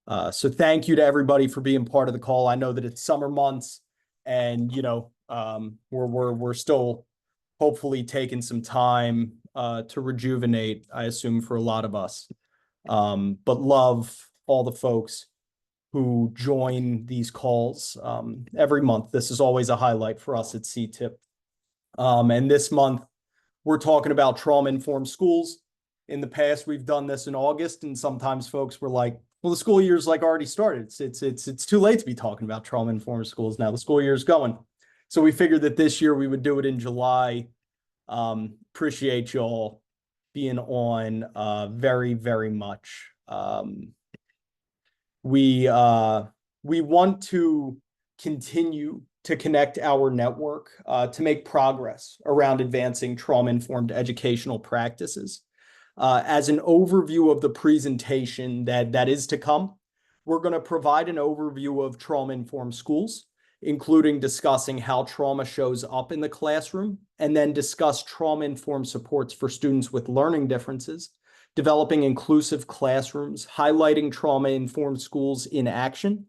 So thank you to everybody for being part of the call. I know that it's summer months, and we're still hopefully taking some time to rejuvenate, I assume, for a lot of us. But love all the folks who join these calls every month. This is always a highlight for us at CTIPP. And this month, we're talking about trauma-informed schools. In the past, we've done this in August, and sometimes folks were like, well, the school year's like already started. It's too late to be talking about trauma-informed schools now. The school year's going. So we figured that this year we would do it in July. Appreciate y'all being on very, very much. We want to continue to connect our network to make progress around advancing trauma-informed educational practices. As an overview of the presentation that is to come, we're going to provide an overview of trauma-informed schools, including discussing how trauma shows up in the classroom, and then discuss trauma-informed supports for students with learning differences, developing inclusive classrooms, highlighting trauma-informed schools in action,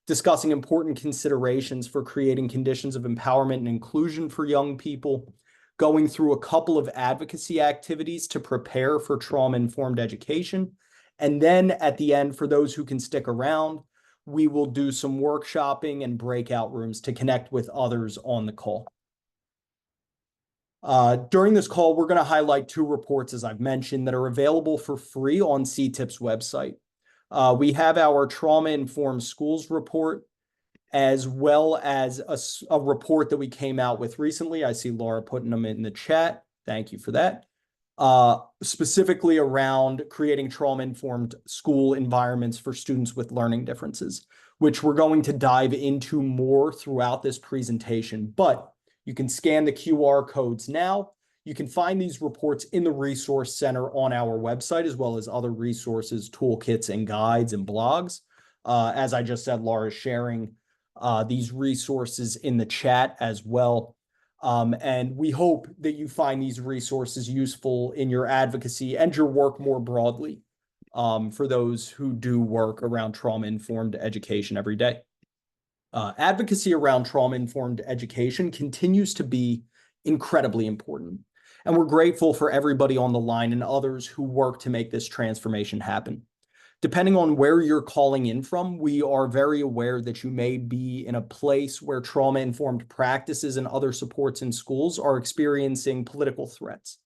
discussing important considerations for creating conditions of empowerment and inclusion for young people, going through a couple of advocacy activities to prepare for trauma-informed education. And then at the end, for those who can stick around, we will do some workshopping and breakout rooms to connect with others on the call. During this call, we're going to highlight two reports, as I've mentioned, that are available for free on CTIPP's website. We have our Trauma-Informed Schools report, as well as a report that we came out with recently. I see Laura putting them in the chat. Thank you for that. Specifically around creating trauma-informed school environments for students with learning differences, which we're going to dive into more throughout this presentation. But you can scan the QR codes now. You can find these reports in the Resource Center on our website, as well as other resources, toolkits, and guides and blogs. As I just said, Laura's sharing these resources in the chat as well. And we hope that you find these resources useful in your advocacy and your work more broadly for those who do work around trauma-informed education every day. Advocacy around trauma-informed education continues to be incredibly important. And we're grateful for everybody on the line and others who work to make this transformation happen. Depending on where you're calling in from, we are very aware that you may be in a place where trauma-informed practices and other supports in schools are experiencing political threats.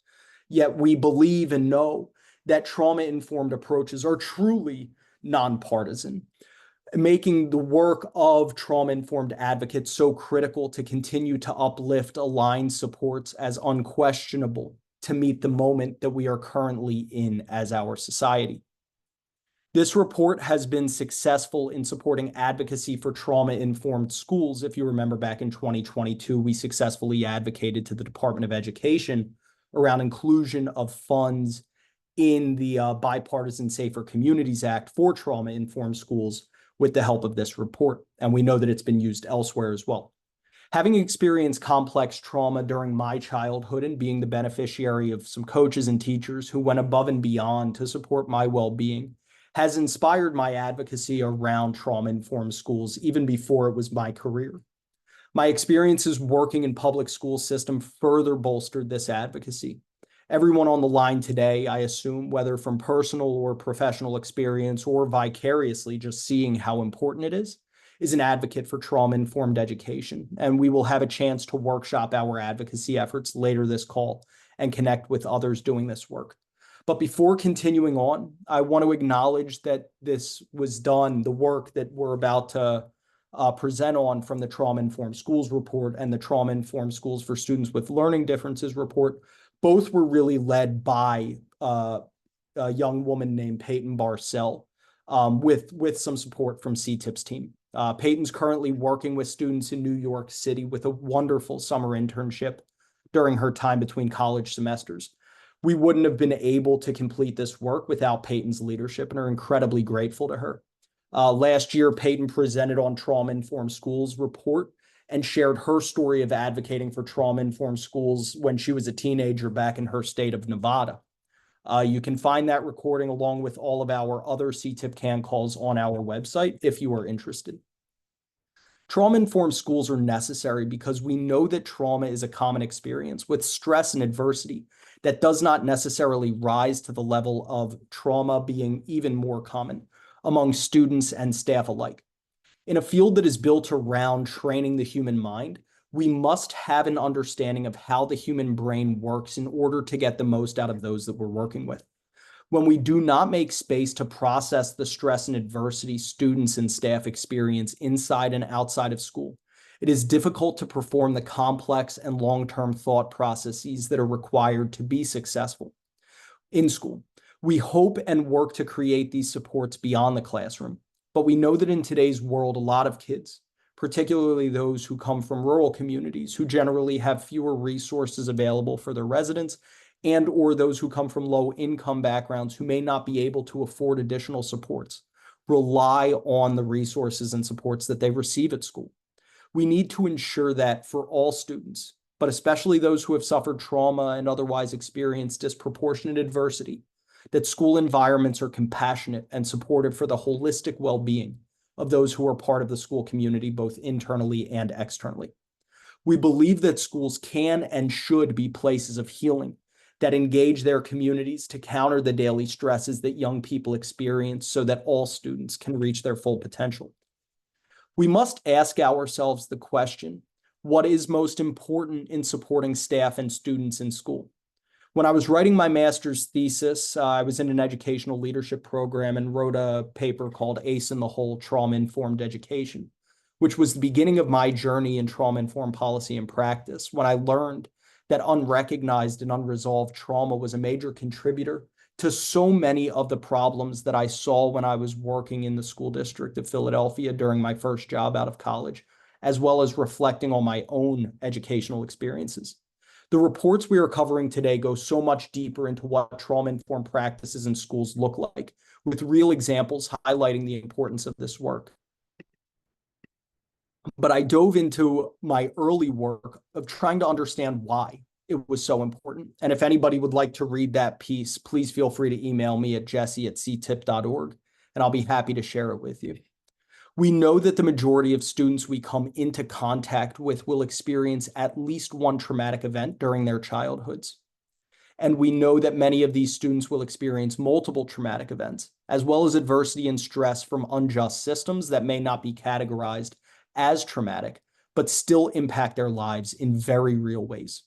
Yet we believe and know that trauma-informed approaches are truly nonpartisan, making the work of trauma-informed advocates so critical to continue to uplift aligned supports as unquestionable to meet the moment that we are currently in as our society. This report has been successful in supporting advocacy for trauma-informed schools. If you remember back in 2022, we successfully advocated to the Department of Education around inclusion of funds in the Bipartisan Safer Communities Act for trauma-informed schools with the help of this report. And we know that it's been used elsewhere as well. Having experienced complex trauma during my childhood and being the beneficiary of some coaches and teachers who went above and beyond to support my well-being has inspired my advocacy around trauma-informed schools even before it was my career. My experiences working in public school system further bolstered this advocacy. Everyone on the line today, I assume, whether from personal or professional experience or vicariously just seeing how important it is an advocate for trauma-informed education. And we will have a chance to workshop our advocacy efforts later this call and connect with others doing this work. But before continuing on, I want to acknowledge that this was done, the work that we're about to present on from the Trauma-Informed Schools report and the Trauma-Informed Schools for Students with Learning Differences report. Both were really led by a young woman named Peyton Barcel with some support from CTIPP's team. Peyton's currently working with students in New York City with a wonderful summer internship during her time between college semesters. We wouldn't have been able to complete this work without Peyton's leadership and are incredibly grateful to her. Last year, Peyton presented on Trauma-Informed Schools report and shared her story of advocating for trauma-informed schools when she was a teenager back in her state of Nevada. You can find that recording along with all of our other CTIPP CAN calls on our website if you are interested. Trauma-informed schools are necessary because we know that trauma is a common experience with stress and adversity that does not necessarily rise to the level of trauma being even more common among students and staff alike. In a field that is built around training the human mind, we must have an understanding of how the human brain works in order to get the most out of those that we're working with. When we do not make space to process the stress and adversity students and staff experience inside and outside of school, it is difficult to perform the complex and long-term thought processes that are required to be successful in school. We hope and work to create these supports beyond the classroom, but we know that in today's world, a lot of kids, particularly those who come from rural communities who generally have fewer resources available for their residents, and or those who come from low income backgrounds who may not be able to afford additional supports, rely on the resources and supports that they receive at school. We need to ensure that for all students, but especially those who have suffered trauma and otherwise experienced disproportionate adversity, that school environments are compassionate and supportive for the holistic well-being of those who are part of the school community, both internally and externally. We believe that schools can and should be places of healing that engage their communities to counter the daily stresses that young people experience so that all students can reach their full potential. We must ask ourselves the question, what is most important in supporting staff and students in school? When I was writing my master's thesis, I was in an educational leadership program and wrote a paper called Ace in the Hole, Trauma-Informed Education, which was the beginning of my journey in trauma-informed policy and practice when I learned that unrecognized and unresolved trauma was a major contributor to so many of the problems that I saw when I was working in the school district of Philadelphia during my first job out of college, as well as reflecting on my own educational experiences. The reports we are covering today go so much deeper into what trauma-informed practices in schools look like, with real examples highlighting the importance of this work. But I dove into my early work of trying to understand why it was so important. And if anybody would like to read that piece, please feel free to email me at jesse@ctipp.org, and I'll be happy to share it with you. We know that the majority of students we come into contact with will experience at least one traumatic event during their childhoods. And we know that many of these students will experience multiple traumatic events, as well as adversity and stress from unjust systems that may not be categorized as traumatic, but still impact their lives in very real ways.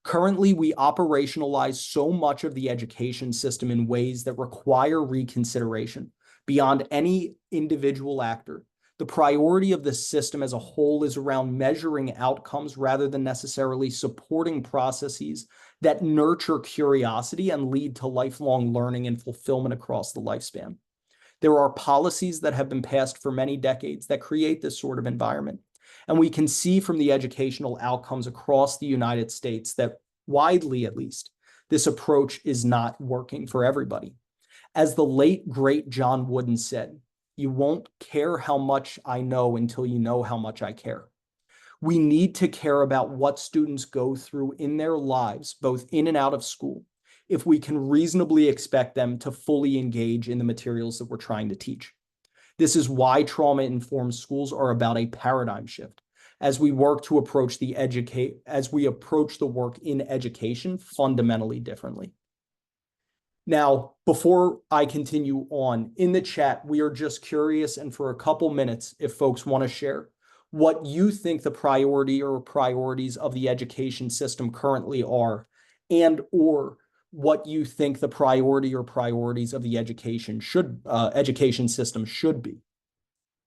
Currently, we operationalize so much of the education system in ways that require reconsideration beyond any individual actor. The priority of the system as a whole is around measuring outcomes rather than necessarily supporting processes that nurture curiosity and lead to lifelong learning and fulfillment across the lifespan. There are policies that have been passed for many decades that create this sort of environment. And we can see from the educational outcomes across the United States that widely, at least, this approach is not working for everybody. As the late, great John Wooden said, "You won't care how much I know until you know how much I care." We need to care about what students go through in their lives, both in and out of school, if we can reasonably expect them to fully engage in the materials that we're trying to teach. This is why trauma-informed schools are about a paradigm shift as we work to approach the work in education fundamentally differently. Now, before I continue on, in the chat, we are just curious, and for a couple minutes, if folks want to share what you think the priority or priorities of the education system currently are, and or what you think the priority or priorities of the education system should be.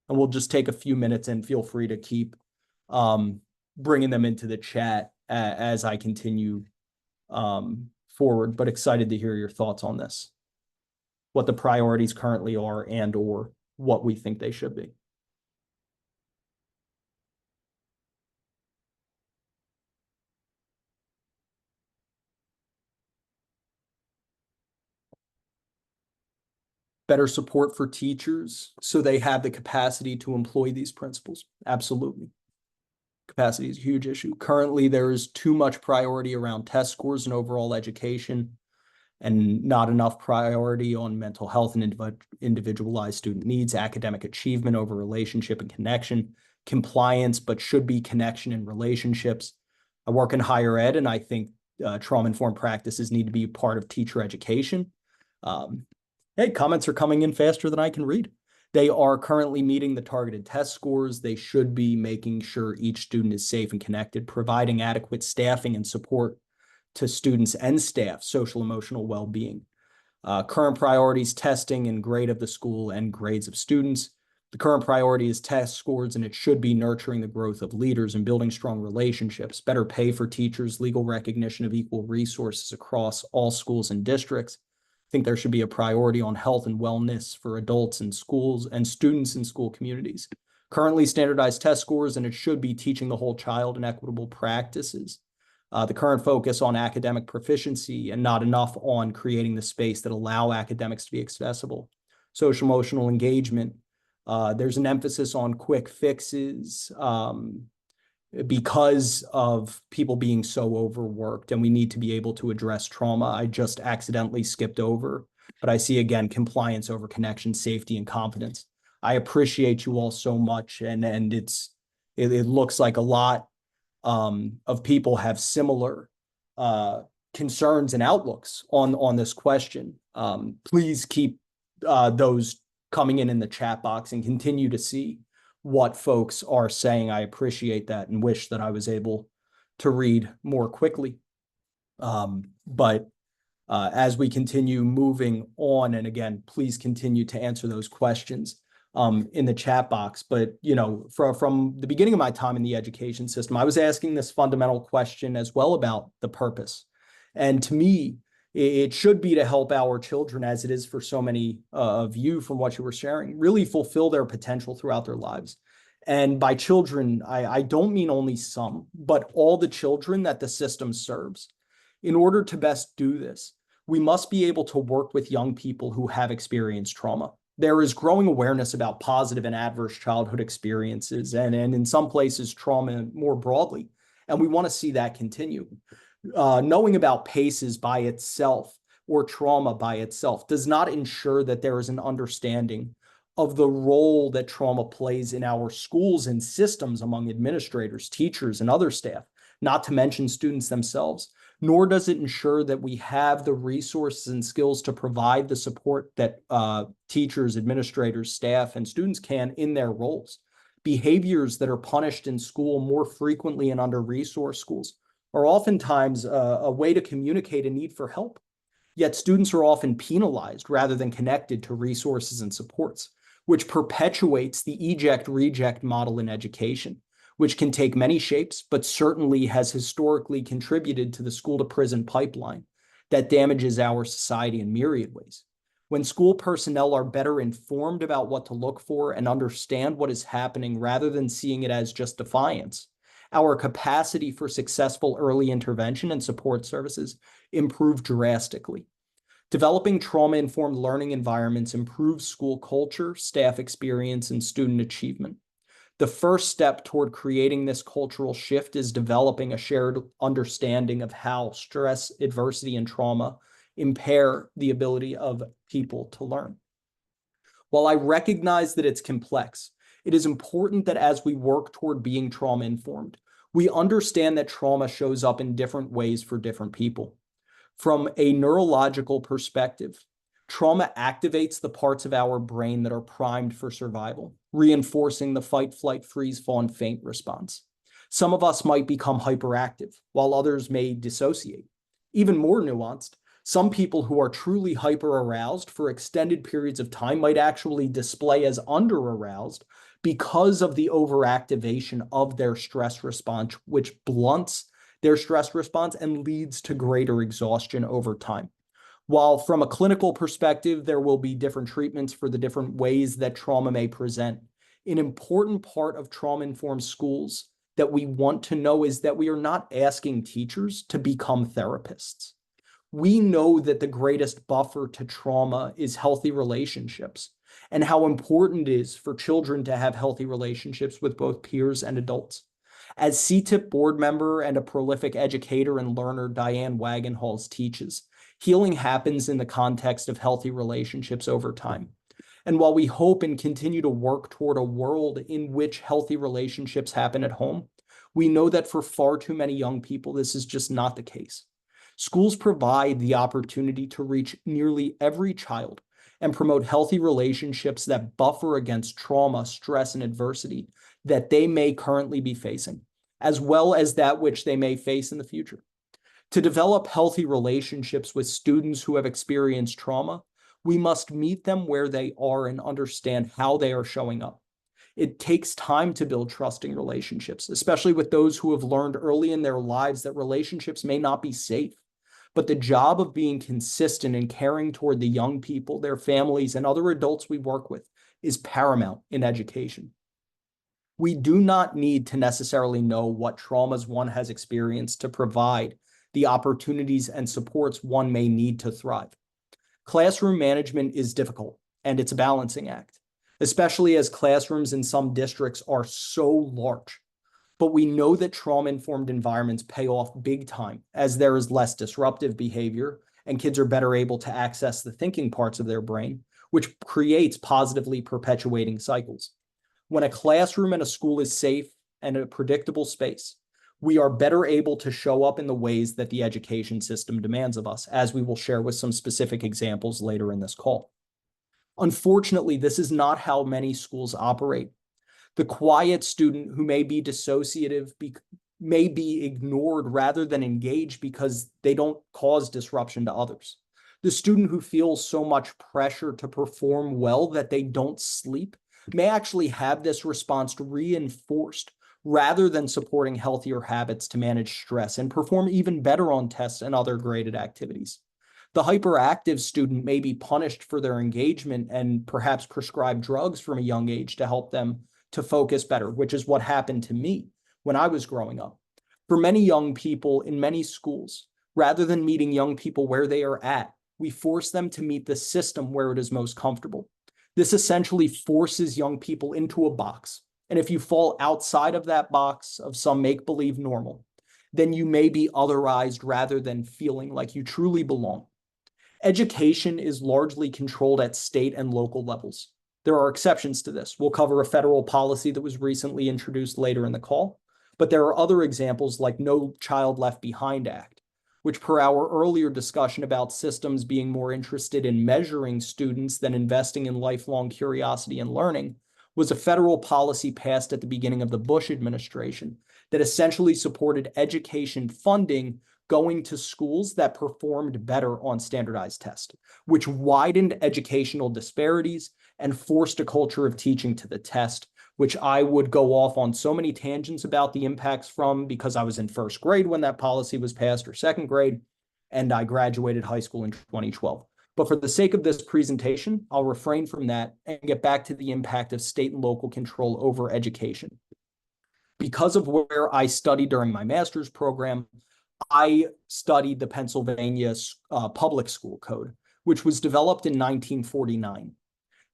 And we'll just take a few minutes and feel free to keep bringing them into the chat as I continue forward, but excited to hear your thoughts on this, what the priorities currently are and or what we think they should be. Better support for teachers so they have the capacity to employ these principles. Absolutely. Capacity is a huge issue. Currently, there is too much priority around test scores and overall education. and not enough priority on mental health and individualized student needs, academic achievement over relationship and connection, compliance, but should be connection and relationships. I work in higher ed, and I think trauma-informed practices need to be part of teacher education. Hey, comments are coming in faster than I can read. They are currently meeting the targeted test scores. They should be making sure each student is safe and connected, providing adequate staffing and support to students and staff, social emotional well-being. Current priorities, testing and grade of the school and grades of students. The current priority is test scores, and it should be nurturing the growth of leaders and building strong relationships, better pay for teachers, legal recognition of equal resources across all schools and districts. I think there should be a priority on health and wellness for adults in schools and students in school communities. Currently standardized test scores, and it should be teaching the whole child in equitable practices. The current focus on academic proficiency and not enough on creating the space that allow academics to be accessible. Social emotional engagement. There's an emphasis on quick fixes because of people being so overworked, and we need to be able to address trauma. I just accidentally skipped over, but I see again, compliance over connection, safety, and confidence. I appreciate you all so much, and it looks like a lot of people have similar concerns and outlooks on this question. Please keep those coming in the chat box and continue to see what folks are saying. I appreciate that and wish that I was able to read more quickly. But as we continue moving on, and again, please continue to answer those questions in the chat box. But, you know, from the beginning of my time in the education system, I was asking this fundamental question as well about the purpose. And to me, it should be to help our children, as it is for so many of you from what you were sharing, really fulfill their potential throughout their lives. And by children, I don't mean only some, but all the children that the system serves. In order to best do this, we must be able to work with young people who have experienced trauma. There is growing awareness about positive and adverse childhood experiences, and in some places, trauma more broadly. And we want to see that continue. Knowing about PACEs by itself or trauma by itself does not ensure that there is an understanding of the role that trauma plays in our schools and systems among administrators, teachers, and other staff, not to mention students themselves. Nor does it ensure that we have the resources and skills to provide the support that teachers, administrators, staff, and students can in their roles. Behaviors that are punished in school more frequently in under-resourced schools are oftentimes a way to communicate a need for help. Yet students are often penalized rather than connected to resources and supports, which perpetuates the eject-reject model in education, which can take many shapes, but certainly has historically contributed to the school-to-prison pipeline that damages our society in myriad ways. When school personnel are better informed about what to look for and understand what is happening rather than seeing it as just defiance, our capacity for successful early intervention and support services improve drastically. Developing trauma-informed learning environments improves school culture, staff experience, and student achievement. The first step toward creating this cultural shift is developing a shared understanding of how stress, adversity, and trauma impair the ability of people to learn. While I recognize that it's complex, it is important that as we work toward being trauma-informed, we understand that trauma shows up in different ways for different people. From a neurological perspective, trauma activates the parts of our brain that are primed for survival, reinforcing the fight, flight, freeze, fawn, faint response. Some of us might become hyperactive, while others may dissociate. Even more nuanced, some people who are truly hyper-aroused for extended periods of time might actually display as under-aroused because of the overactivation of their stress response, which blunts their stress response and leads to greater exhaustion over time. While from a clinical perspective, there will be different treatments for the different ways that trauma may present, an important part of trauma-informed schools that we want to know is that we are not asking teachers to become therapists. We know that the greatest buffer to trauma is healthy relationships, and how important it is for children to have healthy relationships with both peers and adults. As CTIPP board member and a prolific educator and learner, Diane Wagenhals teaches, Healing happens in the context of healthy relationships over time. And while we hope and continue to work toward a world in which healthy relationships happen at home, we know that for far too many young people, this is just not the case. Schools provide the opportunity to reach nearly every child and promote healthy relationships that buffer against trauma, stress, and adversity that they may currently be facing, as well as that which they may face in the future. To develop healthy relationships with students who have experienced trauma, we must meet them where they are and understand how they are showing up. It takes time to build trusting relationships, especially with those who have learned early in their lives that relationships may not be safe. But the job of being consistent and caring toward the young people, their families, and other adults we work with is paramount in education. We do not need to necessarily know what traumas one has experienced to provide the opportunities and supports one may need to thrive. Classroom management is difficult, and it's a balancing act, especially as classrooms in some districts are so large. But we know that trauma-informed environments pay off big time as there is less disruptive behavior and kids are better able to access the thinking parts of their brain, which creates positively perpetuating cycles. When a classroom and a school is safe and a predictable space, we are better able to show up in the ways that the education system demands of us, as we will share with some specific examples later in this call. Unfortunately, this is not how many schools operate. The quiet student who may be dissociative may be ignored rather than engaged because they don't cause disruption to others. The student who feels so much pressure to perform well that they don't sleep may actually have this response reinforced rather than supporting healthier habits to manage stress and perform even better on tests and other graded activities. The hyperactive student may be punished for their engagement and perhaps prescribed drugs from a young age to help them to focus better, which is what happened to me when I was growing up. For many young people in many schools, rather than meeting young people where they are at, we force them to meet the system where it is most comfortable. This essentially forces young people into a box. And if you fall outside of that box of some make-believe normal, then you may be otherized rather than feeling like you truly belong. Education is largely controlled at state and local levels. There are exceptions to this. We'll cover a federal policy that was recently introduced later in the call, but there are other examples like No Child Left Behind Act, which per our earlier discussion about systems being more interested in measuring students than investing in lifelong curiosity and learning, was a federal policy passed at the beginning of the Bush administration that essentially supported education funding going to schools that performed better on standardized tests, which widened educational disparities and forced a culture of teaching to the test, which I would go off on so many tangents about the impacts from because I was in first grade when that policy was passed or second grade, and I graduated high school in 2012. But for the sake of this presentation, I'll refrain from that and get back to the impact of state and local control over education. Because of where I studied during my master's program, I studied the Pennsylvania Public School Code, which was developed in 1949.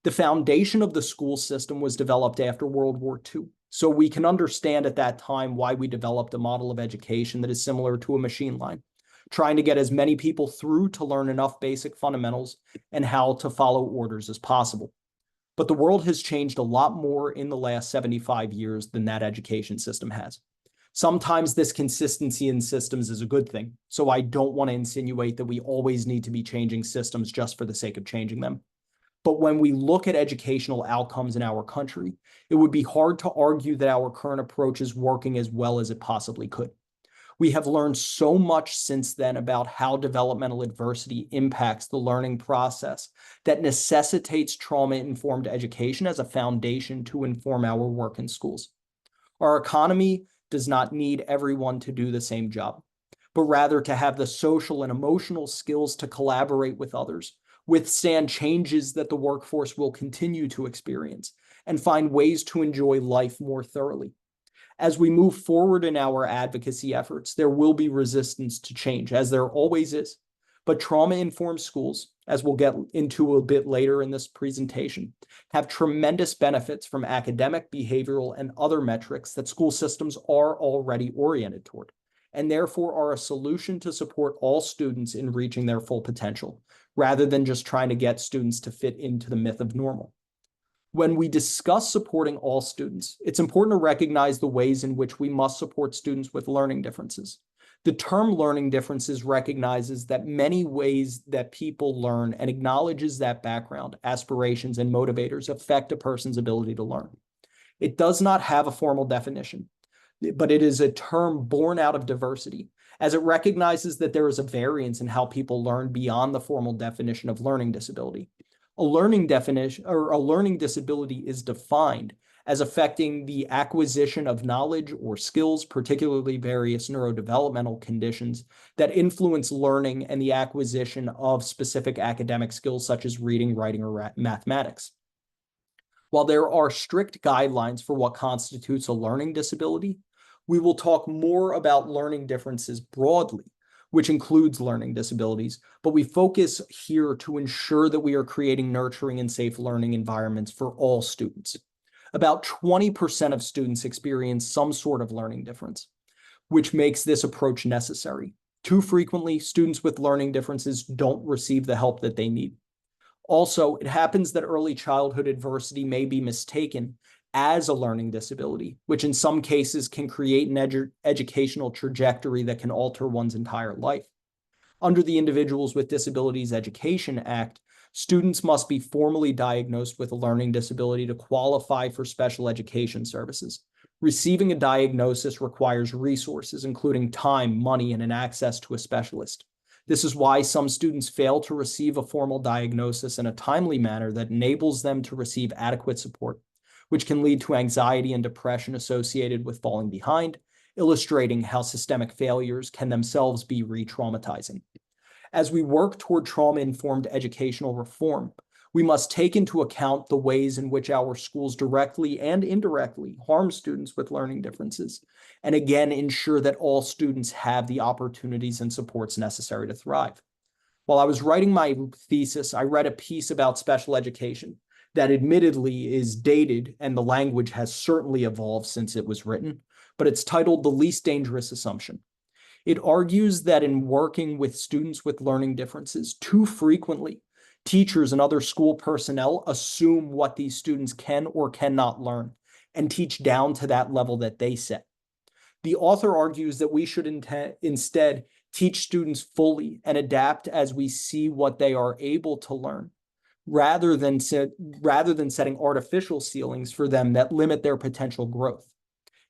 The foundation of the school system was developed after World War II. So we can understand at that time why we developed a model of education that is similar to a machine line, trying to get as many people through to learn enough basic fundamentals and how to follow orders as possible. But the world has changed a lot more in the last 75 years than that education system has. Sometimes this consistency in systems is a good thing, so I don't want to insinuate that we always need to be changing systems just for the sake of changing them. But when we look at educational outcomes in our country, it would be hard to argue that our current approach is working as well as it possibly could. We have learned so much since then about how developmental adversity impacts the learning process that necessitates trauma-informed education as a foundation to inform our work in schools. Our economy does not need everyone to do the same job, but rather to have the social and emotional skills to collaborate with others, withstand changes that the workforce will continue to experience, and find ways to enjoy life more thoroughly. As we move forward in our advocacy efforts, there will be resistance to change, as there always is. But trauma-informed schools, as we'll get into a bit later in this presentation, have tremendous benefits from academic, behavioral, and other metrics that school systems are already oriented toward. and therefore are a solution to support all students in reaching their full potential, rather than just trying to get students to fit into the myth of normal. When we discuss supporting all students, it's important to recognize the ways in which we must support students with learning differences. The term learning differences recognizes that many ways that people learn and acknowledges that background, aspirations, and motivators affect a person's ability to learn. It does not have a formal definition, but it is a term born out of diversity, as it recognizes that there is a variance in how people learn beyond the formal definition of learning disability. A learning definition or a learning disability is defined as affecting the acquisition of knowledge or skills, particularly various neurodevelopmental conditions that influence learning and the acquisition of specific academic skills such as reading, writing, or mathematics. While there are strict guidelines for what constitutes a learning disability, we will talk more about learning differences broadly, which includes learning disabilities, but we focus here to ensure that we are creating nurturing and safe learning environments for all students. About 20% of students experience some sort of learning difference, which makes this approach necessary. Too frequently, students with learning differences don't receive the help that they need. Also, it happens that early childhood adversity may be mistaken as a learning disability, which in some cases can create an educational trajectory that can alter one's entire life. Under the Individuals with Disabilities Education Act, students must be formally diagnosed with a learning disability to qualify for special education services. Receiving a diagnosis requires resources, including time, money, and an access to a specialist. This is why some students fail to receive a formal diagnosis in a timely manner that enables them to receive adequate support, which can lead to anxiety and depression associated with falling behind, illustrating how systemic failures can themselves be re-traumatizing. As we work toward trauma-informed educational reform, we must take into account the ways in which our schools directly and indirectly harm students with learning differences, and again, ensure that all students have the opportunities and supports necessary to thrive. While I was writing my thesis, I read a piece about special education that admittedly is dated, and the language has certainly evolved since it was written, but it's titled "The Least Dangerous Assumption." It argues that in working with students with learning differences, too frequently, teachers and other school personnel assume what these students can or cannot learn and teach down to that level that they set. The author argues that we should instead teach students fully and adapt as we see what they are able to learn, rather than setting artificial ceilings for them that limit their potential growth.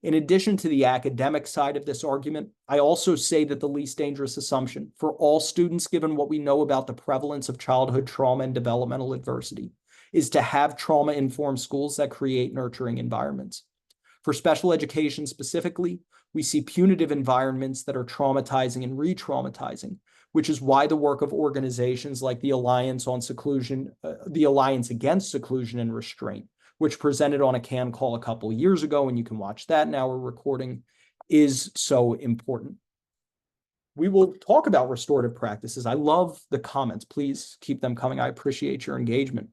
In addition to the academic side of this argument, I also say that the least dangerous assumption for all students, given what we know about the prevalence of childhood trauma and developmental adversity, is to have trauma-informed schools that create nurturing environments. For special education specifically, we see punitive environments that are traumatizing and re-traumatizing, which is why the work of organizations like the Alliance Against Seclusion and Restraint, which presented on a CAN call a couple of years ago, and you can watch that in our recording, is so important. We will talk about restorative practices. I love the comments. Please keep them coming. I appreciate your engagement.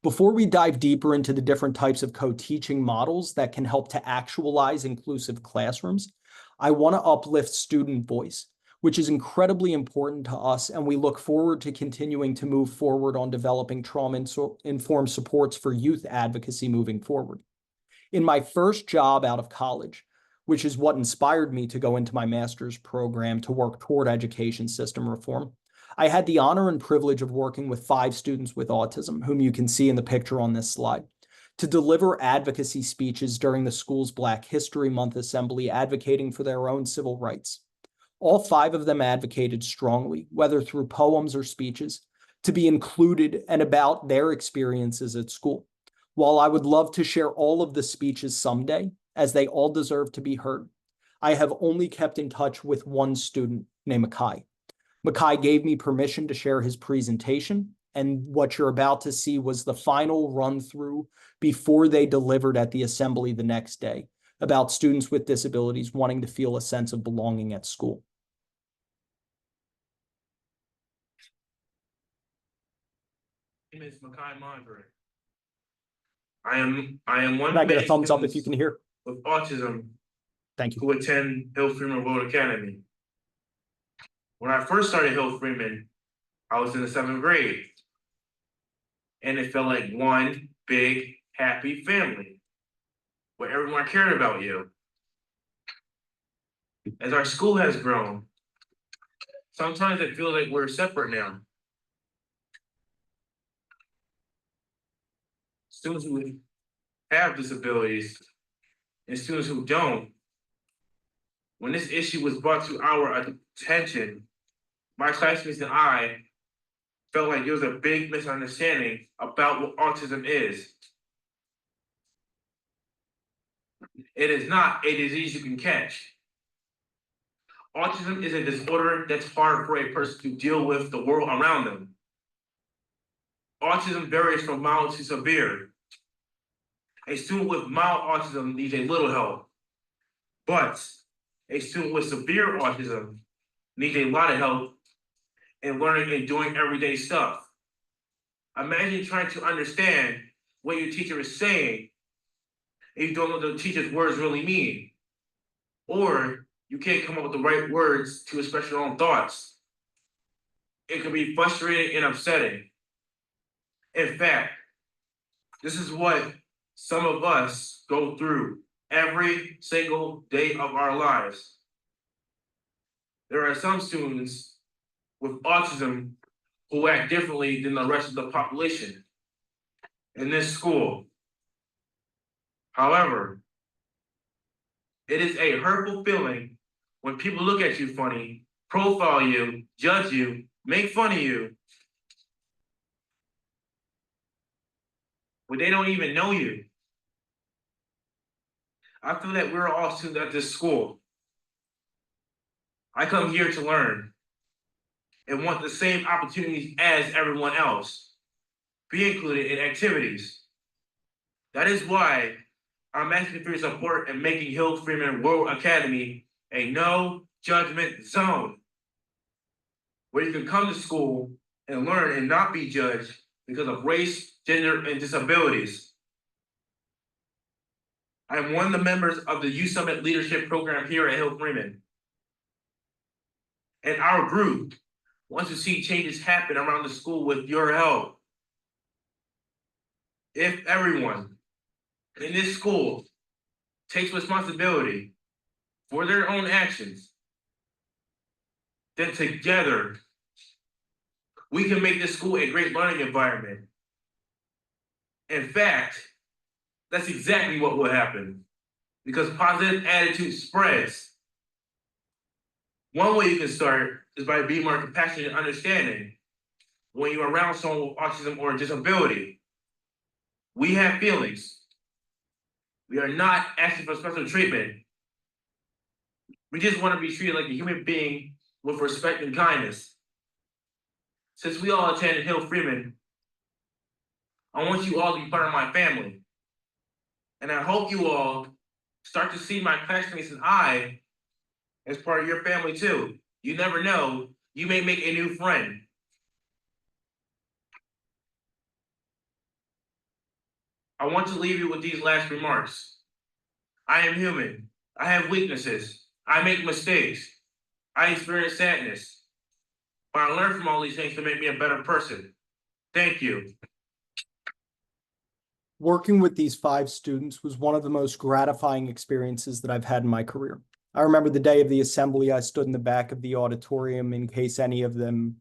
Before we dive deeper into the different types of co-teaching models that can help to actualize inclusive classrooms, I want to uplift student voice, which is incredibly important to us, and we look forward to continuing to move forward on developing trauma-informed supports for youth advocacy moving forward. In my first job out of college, which is what inspired me to go into my master's program to work toward education system reform, I had the honor and privilege of working with 5 students with autism, whom you can see in the picture on this slide, to deliver advocacy speeches during the school's Black History Month assembly advocating for their own civil rights. All 5 of them advocated strongly, whether through poems or speeches, to be included and about their experiences at school. While I would love to share all of the speeches someday, as they all deserve to be heard, I have only kept in touch with one student named Makai. Makai gave me permission to share his presentation, and what you're about to see was the final run-through before they delivered at the assembly the next day about students with disabilities wanting to feel a sense of belonging at school. My name is Makai Monbury. I am one Can I get a of thumbs up if students you can hear? with autism Thank you. to attend Hill Freeman Road Academy. When I first started Hill Freeman, I was in the 7th grade. And it felt like one big, happy family where everyone cared about you. As our school has grown, sometimes it feels like we're separate now. Students who have disabilities and students who don't, when this issue was brought to our attention, my classmates and I felt like there was a big misunderstanding about what autism is. It is not a disease you can catch. Autism is a disorder that's hard for a person to deal with the world around them. Autism varies from mild to severe. A student with mild autism needs a little help, but a student with severe autism needs a lot of help in learning and doing everyday stuff. Imagine trying to understand what your teacher is saying if you don't know what the teacher's words really mean, or you can't come up with the right words to express your own thoughts. It can be frustrating and upsetting. In fact, this is what some of us go through every single day of our lives. There are some students with autism who act differently than the rest of the population in this school. However, it is a hurtful feeling when people look at you funny, profile you, judge you, make fun of you, when they don't even know you. I feel that we're all students at this school. I come here to learn and want the same opportunities as everyone else, be included in activities. That is why I'm asking for your support in making Hill Freeman World Academy a no judgment zone, where you can come to school and learn and not be judged because of race, gender, and disabilities. I am one of the members of the Youth Summit Leadership Program here at Hill Freeman. And our group wants to see changes happen around the school with your help. If everyone in this school takes responsibility for their own actions, then together we can make this school a great learning environment. In fact, that's exactly what will happen, because positive attitude spreads. One way you can start is by being more compassionate and understanding when you're around someone with autism or a disability. We have feelings. We are not asking for special treatment. We just want to be treated like a human being with respect and kindness. Since we all attend Hill Freeman, I want you all to be part of my family. And I hope you all start to see my classmates and I as part of your family too. You never know, you may make a new friend. I want to leave you with these last remarks. I am human. I have weaknesses. I make mistakes. I experience sadness. But I learn from all these things to make me a better person. Thank you. Working with these 5 students was one of the most gratifying experiences that I've had in my career. I remember the day of the assembly, I stood in the back of the auditorium in case any of them,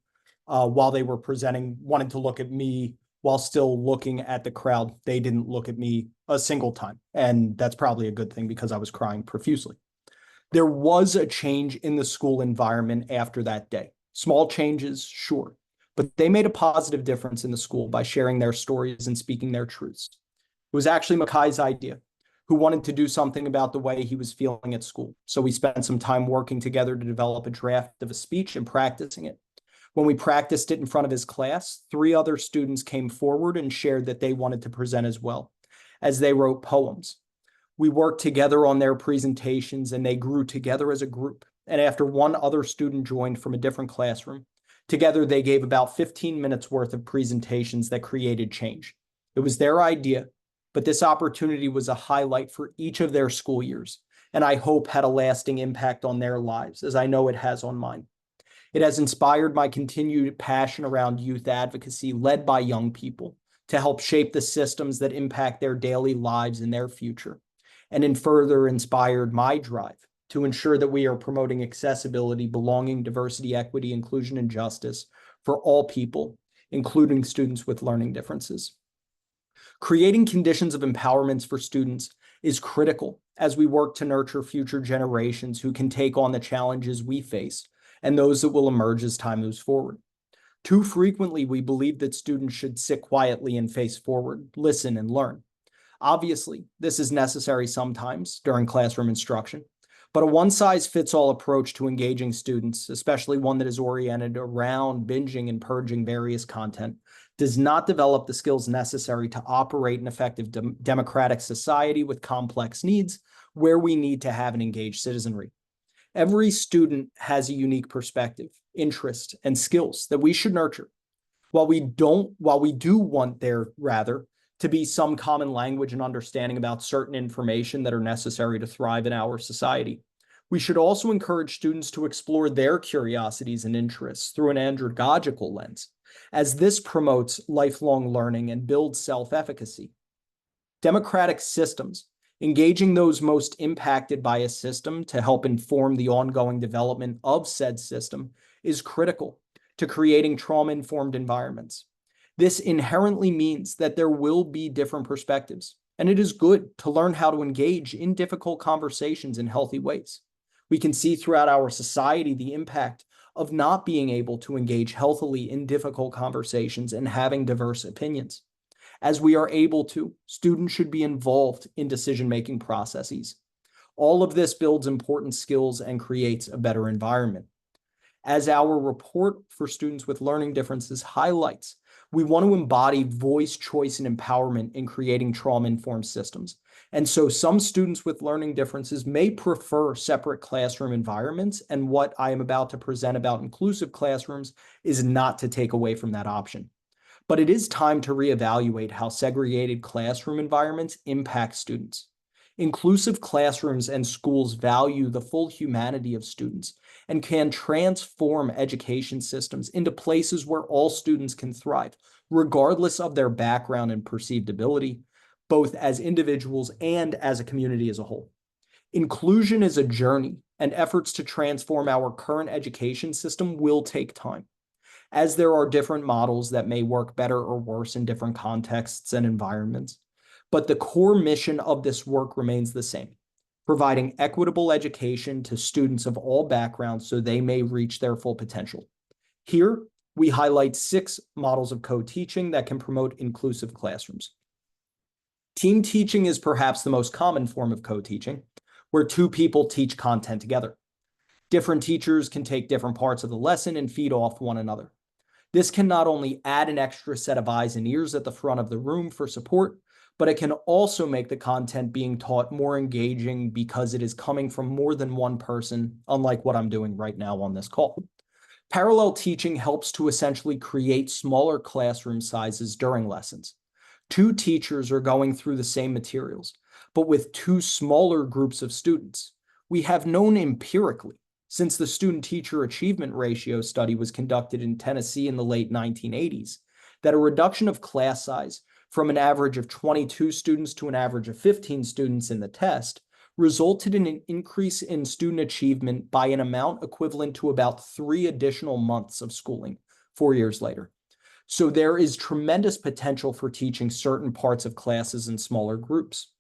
while they were presenting, wanted to look at me while still looking at the crowd. They didn't look at me a single time. And that's probably a good thing because I was crying profusely. There was a change in the school environment after that day. Small changes, sure, but they made a positive difference in the school by sharing their stories and speaking their truths. It was actually Makai's idea, who wanted to do something about the way he was feeling at school. So we spent some time working together to develop a draft of a speech and practicing it. When we practiced it in front of his class, 3 other students came forward and shared that they wanted to present as well, as they wrote poems. We worked together on their presentations and they grew together as a group. And after one other student joined from a different classroom, together they gave about 15 minutes worth of presentations that created change. It was their idea, but this opportunity was a highlight for each of their school years. and I hope had a lasting impact on their lives, as I know it has on mine. It has inspired my continued passion around youth advocacy led by young people to help shape the systems that impact their daily lives and their future, and in further inspired my drive to ensure that we are promoting accessibility, belonging, diversity, equity, inclusion, and justice for all people, including students with learning differences. Creating conditions of empowerment for students is critical as we work to nurture future generations who can take on the challenges we face and those that will emerge as time moves forward. Too frequently, we believe that students should sit quietly and face forward, listen, and learn. Obviously, this is necessary sometimes during classroom instruction, but a one-size-fits-all approach to engaging students, especially one that is oriented around binging and purging various content, does not develop the skills necessary to operate an effective democratic society with complex needs where we need to have an engaged citizenry. Every student has a unique perspective, interest, and skills that we should nurture. While we do want there rather to be some common language and understanding about certain information that are necessary to thrive in our society, we should also encourage students to explore their curiosities and interests through an andragogical lens, as this promotes lifelong learning and builds self-efficacy. Democratic systems, engaging those most impacted by a system to help inform the ongoing development of said system, is critical to creating trauma-informed environments. This inherently means that there will be different perspectives, and it is good to learn how to engage in difficult conversations in healthy ways. We can see throughout our society the impact of not being able to engage healthily in difficult conversations and having diverse opinions. As we are able to, students should be involved in decision-making processes. All of this builds important skills and creates a better environment. As our report for students with learning differences highlights, we want to embody voice, choice, and empowerment in creating trauma-informed systems. And so some students with learning differences may prefer separate classroom environments, and what I am about to present about inclusive classrooms is not to take away from that option. But it is time to reevaluate how segregated classroom environments impact students. Inclusive classrooms and schools value the full humanity of students and can transform education systems into places where all students can thrive, regardless of their background and perceived ability, both as individuals and as a community as a whole. Inclusion is a journey, and efforts to transform our current education system will take time, as there are different models that may work better or worse in different contexts and environments. But the core mission of this work remains the same: providing equitable education to students of all backgrounds so they may reach their full potential. Here, we highlight 6 models of co-teaching that can promote inclusive classrooms. Team teaching is perhaps the most common form of co-teaching, where 2 people teach content together. Different teachers can take different parts of the lesson and feed off one another. This can not only add an extra set of eyes and ears at the front of the room for support, but it can also make the content being taught more engaging because it is coming from more than one person, unlike what I'm doing right now on this call. Parallel teaching helps to essentially create smaller classroom sizes during lessons. 2 teachers are going through the same materials, but with 2 smaller groups of students. We have known empirically, since the student-teacher achievement ratio study was conducted in Tennessee in the late 1980s, that a reduction of class size from an average of 22 students to an average of 15 students in the test resulted in an increase in student achievement by an amount equivalent to about 3 additional months of schooling 4 years later. So there is tremendous potential for teaching certain parts of classes in smaller groups.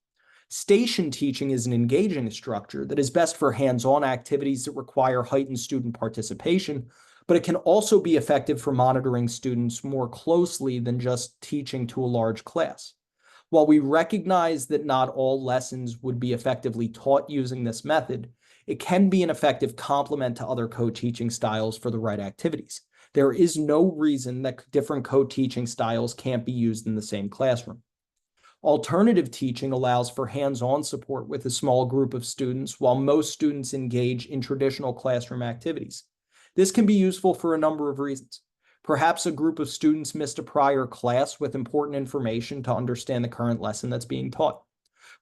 Station teaching is an engaging structure that is best for hands-on activities that require heightened student participation, but it can also be effective for monitoring students more closely than just teaching to a large class. While we recognize that not all lessons would be effectively taught using this method, it can be an effective complement to other co-teaching styles for the right activities. There is no reason that different co-teaching styles can't be used in the same classroom. Alternative teaching allows for hands-on support with a small group of students while most students engage in traditional classroom activities. This can be useful for a number of reasons. Perhaps a group of students missed a prior class with important information to understand the current lesson that's being taught.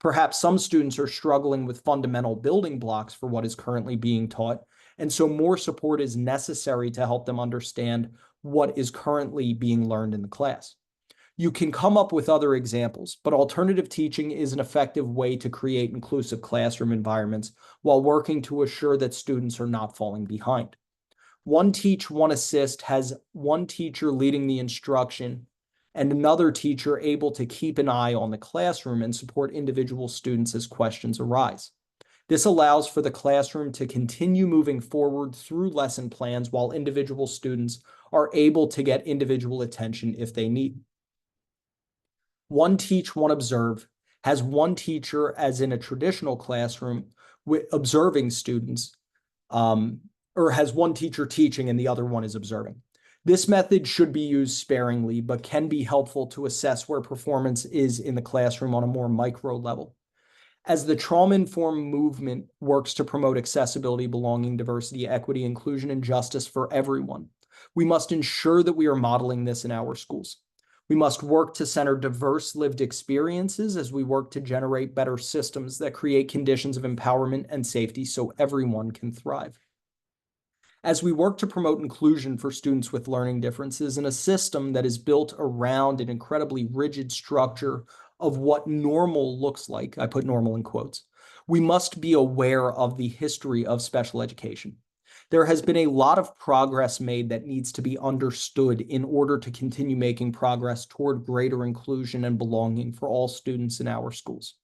Perhaps some students are struggling with fundamental building blocks for what is currently being taught, and so more support is necessary to help them understand what is currently being learned in the class. You can come up with other examples, but alternative teaching is an effective way to create inclusive classroom environments while working to assure that students are not falling behind. One Teach, One Assist has one teacher leading the instruction and another teacher able to keep an eye on the classroom and support individual students as questions arise. This allows for the classroom to continue moving forward through lesson plans while individual students are able to get individual attention if they need. One Teach, One Observe has one teacher, as in a traditional classroom, observing students, or has one teacher teaching and the other one is observing. This method should be used sparingly, but can be helpful to assess where performance is in the classroom on a more micro level. As the trauma-informed movement works to promote accessibility, belonging, diversity, equity, inclusion, and justice for everyone, we must ensure that we are modeling this in our schools. We must work to center diverse lived experiences as we work to generate better systems that create conditions of empowerment and safety so everyone can thrive. As we work to promote inclusion for students with learning differences in a system that is built around an incredibly rigid structure of what normal looks like, I put normal in quotes, we must be aware of the history of special education. There has been a lot of progress made that needs to be understood in order to continue making progress toward greater inclusion and belonging for all students in our schools.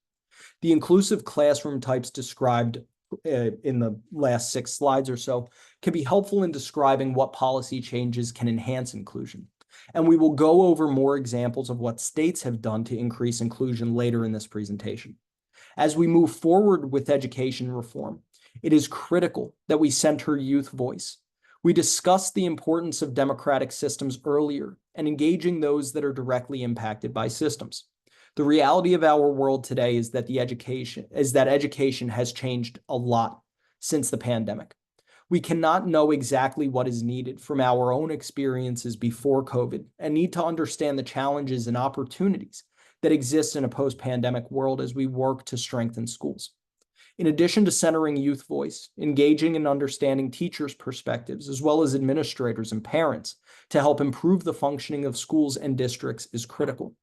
The inclusive classroom types described in the last 6 slides or so can be helpful in describing what policy changes can enhance inclusion. And we will go over more examples of what states have done to increase inclusion later in this presentation. As we move forward with education reform, it is critical that we center youth voice. We discussed the importance of democratic systems earlier and engaging those that are directly impacted by systems. The reality of our world today is that education has changed a lot since the pandemic. We cannot know exactly what is needed from our own experiences before COVID and need to understand the challenges and opportunities that exist in a post-pandemic world as we work to strengthen schools. In addition to centering youth voice, engaging and understanding teachers' perspectives, as well as administrators and parents, to help improve the functioning of schools and districts is critical.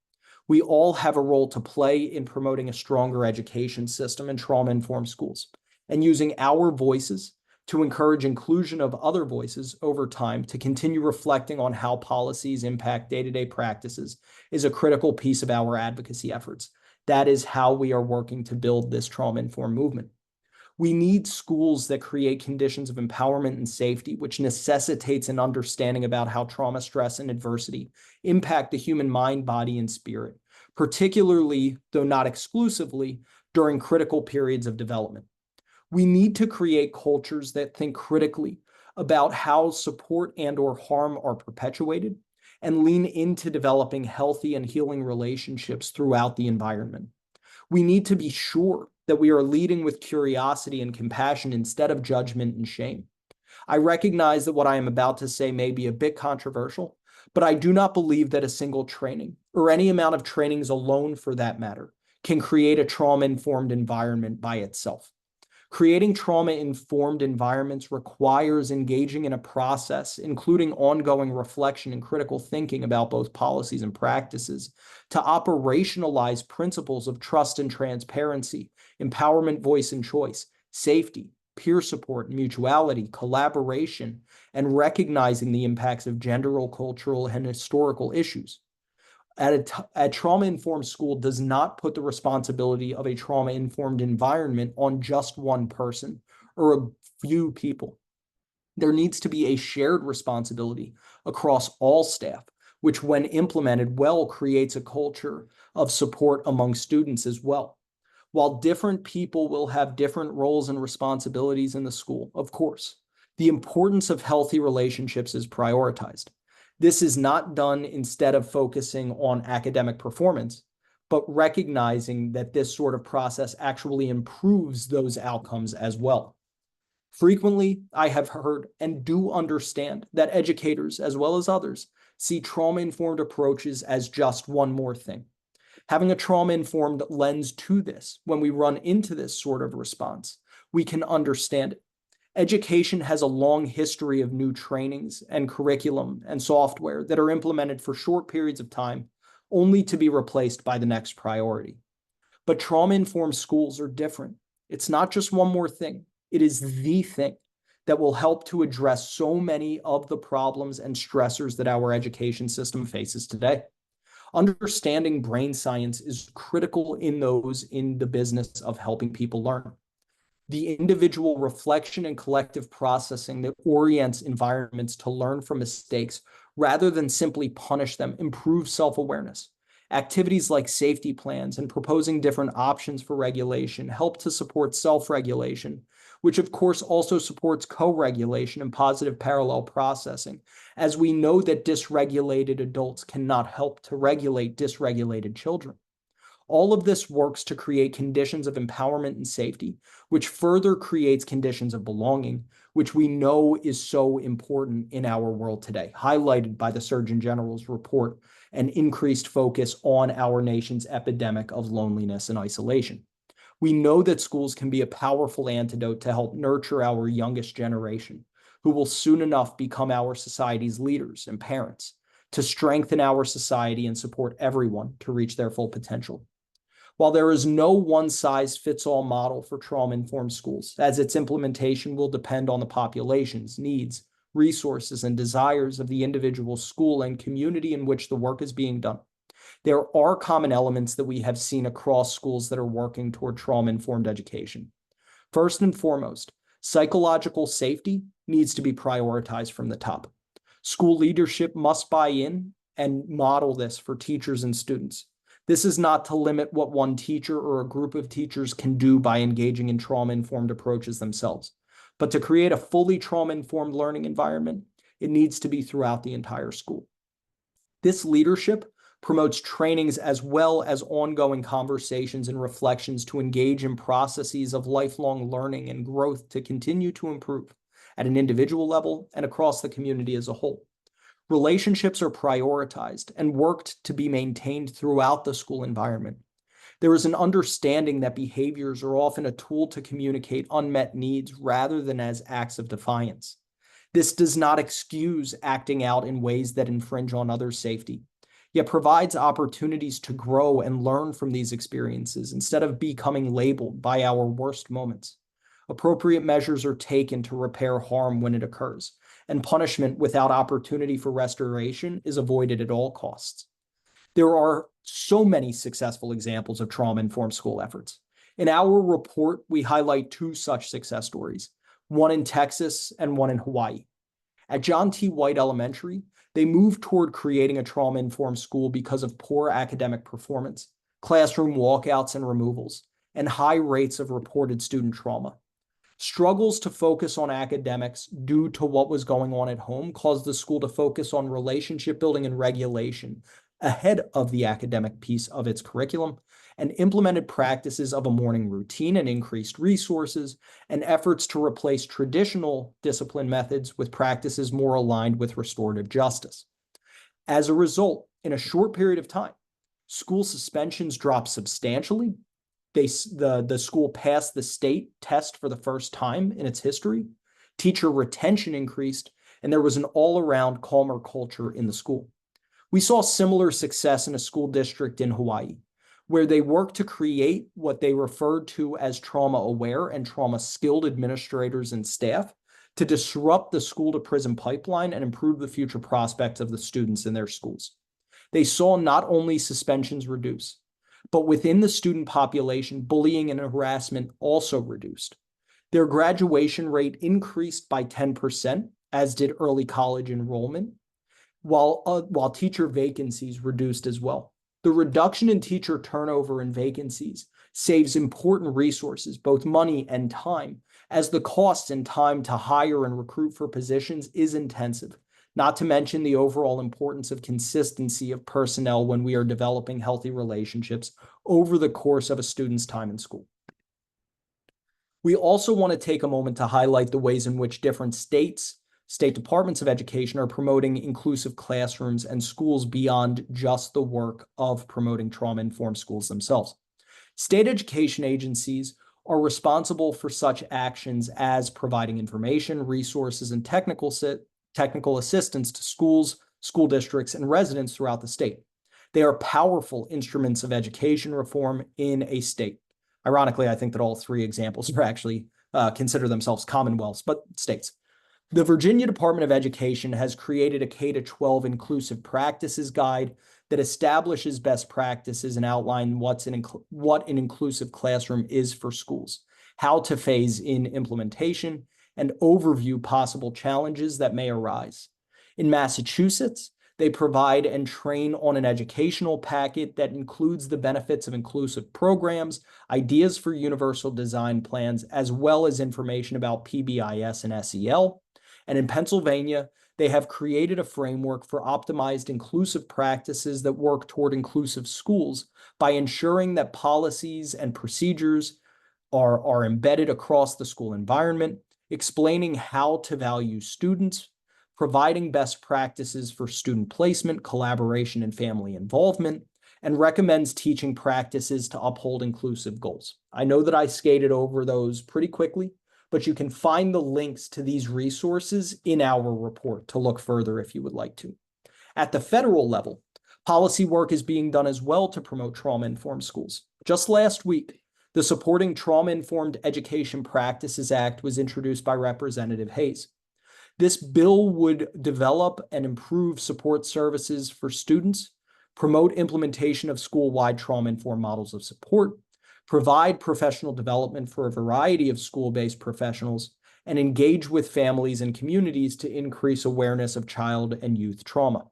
We all have a role to play in promoting a stronger education system and trauma-informed schools, and using our voices to encourage inclusion of other voices over time to continue reflecting on how policies impact day-to-day practices is a critical piece of our advocacy efforts. That is how we are working to build this trauma-informed movement. We need schools that create conditions of empowerment and safety, which necessitates an understanding about how trauma, stress, and adversity impact the human mind, body, and spirit, particularly, though not exclusively, during critical periods of development. We need to create cultures that think critically about how support and/or harm are perpetuated and lean into developing healthy and healing relationships throughout the environment. We need to be sure that we are leading with curiosity and compassion instead of judgment and shame. I recognize that what I am about to say may be a bit controversial, but I do not believe that a single training, or any amount of trainings alone for that matter, can create a trauma-informed environment by itself. Creating trauma-informed environments requires engaging in a process, including ongoing reflection and critical thinking about both policies and practices, to operationalize principles of trust and transparency, empowerment, voice and choice, safety, peer support, mutuality, collaboration, and recognizing the impacts of gender, cultural, and historical issues. A trauma-informed school does not put the responsibility of a trauma-informed environment on just one person or a few people. There needs to be a shared responsibility across all staff, which when implemented well creates a culture of support among students as well. While different people will have different roles and responsibilities in the school, of course, the importance of healthy relationships is prioritized. This is not done instead of focusing on academic performance, but recognizing that this sort of process actually improves those outcomes as well. Frequently, I have heard and do understand that educators, as well as others, see trauma-informed approaches as just one more thing. Having a trauma-informed lens to this, when we run into this sort of response, we can understand it. Education has a long history of new trainings and curriculum and software that are implemented for short periods of time, only to be replaced by the next priority. But trauma-informed schools are different. It's not just one more thing. It is the thing that will help to address so many of the problems and stressors that our education system faces today. Understanding brain science is critical in the business of helping people learn. The individual reflection and collective processing that orients environments to learn from mistakes rather than simply punish them improves self-awareness. Activities like safety plans and proposing different options for regulation help to support self-regulation, which of course also supports co-regulation and positive parallel processing, as we know that dysregulated adults cannot help to regulate dysregulated children. All of this works to create conditions of empowerment and safety, which further creates conditions of belonging, which we know is so important in our world today, highlighted by the Surgeon General's report and increased focus on our nation's epidemic of loneliness and isolation. We know that schools can be a powerful antidote to help nurture our youngest generation, who will soon enough become our society's leaders and parents, to strengthen our society and support everyone to reach their full potential. While there is no one-size-fits-all model for trauma-informed schools, as its implementation will depend on the populations, needs, resources, and desires of the individual school and community in which the work is being done, there are common elements that we have seen across schools that are working toward trauma-informed education. First and foremost, psychological safety needs to be prioritized from the top. School leadership must buy in and model this for teachers and students. This is not to limit what one teacher or a group of teachers can do by engaging in trauma-informed approaches themselves, but to create a fully trauma-informed learning environment, it needs to be throughout the entire school. This leadership promotes trainings as well as ongoing conversations and reflections to engage in processes of lifelong learning and growth to continue to improve at an individual level and across the community as a whole. Relationships are prioritized and worked to be maintained throughout the school environment. There is an understanding that behaviors are often a tool to communicate unmet needs rather than as acts of defiance. This does not excuse acting out in ways that infringe on others' safety, yet provides opportunities to grow and learn from these experiences instead of becoming labeled by our worst moments. Appropriate measures are taken to repair harm when it occurs, and punishment without opportunity for restoration is avoided at all costs. There are so many successful examples of trauma-informed school efforts. In our report, we highlight two such success stories, one in Texas and one in Hawaii. At John T. White Elementary, they moved toward creating a trauma-informed school because of poor academic performance, classroom walkouts and removals, and high rates of reported student trauma. Struggles to focus on academics due to what was going on at home caused the school to focus on relationship building and regulation ahead of the academic piece of its curriculum, and implemented practices of a morning routine and increased resources, and efforts to replace traditional discipline methods with practices more aligned with restorative justice. As a result, in a short period of time, school suspensions dropped substantially. The school passed the state test for the first time in its history. Teacher retention increased, and there was an all-around calmer culture in the school. We saw similar success in a school district in Hawaii, where they worked to create what they referred to as trauma-aware and trauma-skilled administrators and staff to disrupt the school-to-prison pipeline and improve the future prospects of the students in their schools. They saw not only suspensions reduce, but within the student population, bullying and harassment also reduced. Their graduation rate increased by 10%, as did early college enrollment, while teacher vacancies reduced as well. The reduction in teacher turnover and vacancies saves important resources, both money and time, as the cost and time to hire and recruit for positions is intensive, not to mention the overall importance of consistency of personnel when we are developing healthy relationships over the course of a student's time in school. We also want to take a moment to highlight the ways in which different states, State departments of education are promoting inclusive classrooms and schools beyond just the work of promoting trauma-informed schools themselves. State education agencies are responsible for such actions as providing information, resources, and technical assistance to schools, school districts, and residents throughout the state. They are powerful instruments of education reform in a state. Ironically, I think that all three examples are actually consider themselves commonwealths, but states. The Virginia Department of Education has created a K-12 inclusive practices guide that establishes best practices and outline what an inclusive classroom is for schools, how to phase in implementation, and overview possible challenges that may arise. In Massachusetts, they provide and train on an educational packet that includes the benefits of inclusive programs, ideas for universal design plans, as well as information about PBIS and SEL. And in Pennsylvania, they have created a framework for optimized inclusive practices that work toward inclusive schools by ensuring that policies and procedures are embedded across the school environment, explaining how to value students, providing best practices for student placement, collaboration, and family involvement, and recommends teaching practices to uphold inclusive goals. I know that I skated over those pretty quickly, but you can find the links to these resources in our report to look further if you would like to. At the federal level, policy work is being done as well to promote trauma-informed schools. Just last week, the Supporting Trauma-Informed Education Practices Act was introduced by Representative Hayes. This bill would develop and improve support services for students, promote implementation of school-wide trauma-informed models of support, provide professional development for a variety of school-based professionals, and engage with families and communities to increase awareness of child and youth trauma.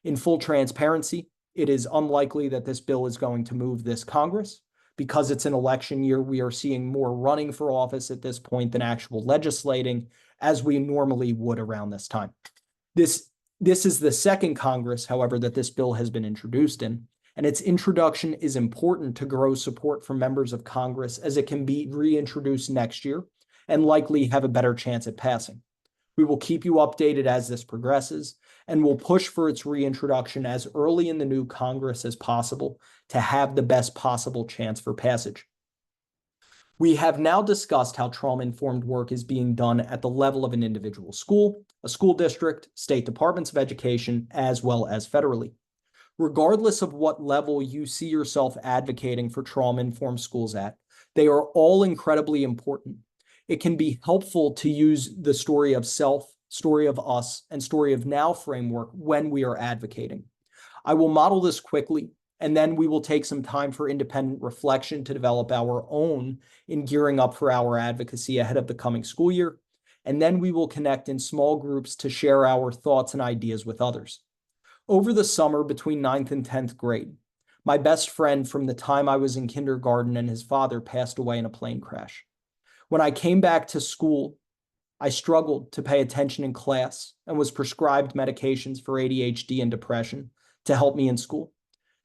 In full transparency, it is unlikely that this bill is going to move this Congress. Because it's an election year, we are seeing more running for office at this point than actual legislating, as we normally would around this time. This is the second Congress, however, that this bill has been introduced in, and its introduction is important to grow support from members of Congress as it can be reintroduced next year and likely have a better chance at passing. We will keep you updated as this progresses, and we'll push for its reintroduction as early in the new Congress as possible to have the best possible chance for passage. We have now discussed how trauma-informed work is being done at the level of an individual school, a school district, state departments of education, as well as federally. Regardless of what level you see yourself advocating for trauma-informed schools at, they are all incredibly important. It can be helpful to use the story of self, story of us, and story of now framework when we are advocating. I will model this quickly, and then we will take some time for independent reflection to develop our own in gearing up for our advocacy ahead of the coming school year. And then we will connect in small groups to share our thoughts and ideas with others. Over the summer between 9th and 10th grade, my best friend from the time I was in kindergarten and his father passed away in a plane crash. When I came back to school, I struggled to pay attention in class and was prescribed medications for ADHD and depression to help me in school.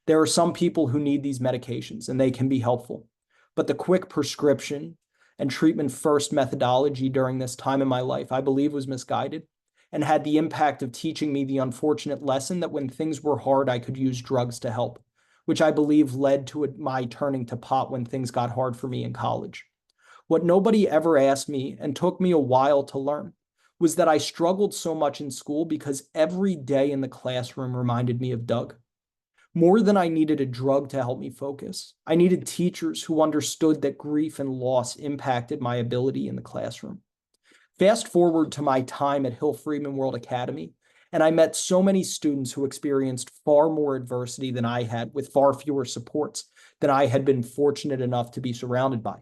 There are some people who need these medications and they can be helpful, but the quick prescription and treatment first methodology during this time in my life, I believe, was misguided and had the impact of teaching me the unfortunate lesson that when things were hard, I could use drugs to help, which I believe led to my turning to pot when things got hard for me in college. What nobody ever asked me and took me a while to learn was that I struggled so much in school because every day in the classroom reminded me of Doug. More than I needed a drug to help me focus, I needed teachers who understood that grief and loss impacted my ability in the classroom. Fast forward to my time at Hill Freeman World Academy, and I met so many students who experienced far more adversity than I had with far fewer supports than I had been fortunate enough to be surrounded by.